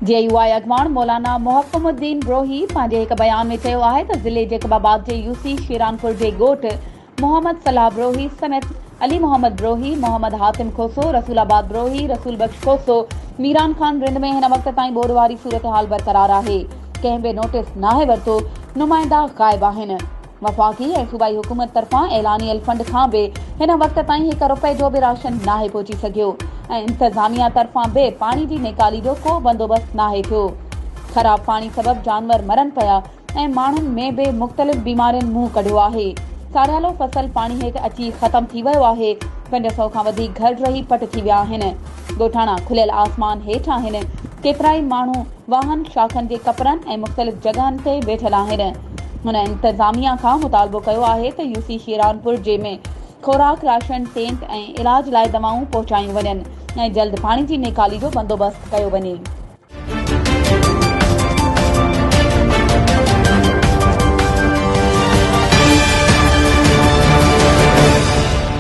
JUI अॻवान मौलाना मोहकमुद्दीन ब्रोही पंहिंजे हिकु बयान में चयो आहे त ज़िले जैकबाबाद जे यूसी शेरानपुर जे ॻोठ मोहम्मद सलाह ब्रोही समेत अली मोहम्मद ब्रोही, मोहम्मद हातिम खोसो, रसूलाबाद ब्रोही, रसूल बख्श खोसो, मीरान खान रिंद में हिन वक़्त ताईं ॿोॾ वारी सूरत हाल बरक़रार आहे। कंहिं बि नोटिस नाहे वरितो, नुमाइंदा ग़ाइब आहिनि। वफ़ाक़ी ऐं सूबाई हुकूमत तरफ़ां ऐलानियल फंड खां बि हिन वक़्त ताईं ₹1 रुपए जो बि राशन नाहे पहुची सघियो ऐं इंतज़ामिया तरफ़ां बि पाणी जी निकाली जो को बंदोबस्त नाहे थियो। ख़राब पाणी सबबि जानवर मरनि पिया ऐं माण्हुनि में बि मुख़्तलिफ़ बीमारियुनि मुंहुं कढियो आहे। सारियालो फसल पाणी हेठि अची ख़तम थी वियो आहे। 500 खां वधीक घर रही पट थी विया आहिनि। ॻोठाणा खुलियल आसमान हेठि आहिनि। केतिराई माण्हू वाहन शाखनि जे कपरनि ऐं मुख़्तलिफ़ जॻहनि ते वेठल आहिनि। हुन इंतज़ामिया खां मुतालबो कयो आहे त यूसी शेरानपुर जे में खोराक, राशन, टेंट ऐं इलाज लाइ दवाऊं पहुचायूं वञनि ऐं जल्द पाणी जी निकाली जो बंदोबस्त कयो वञे।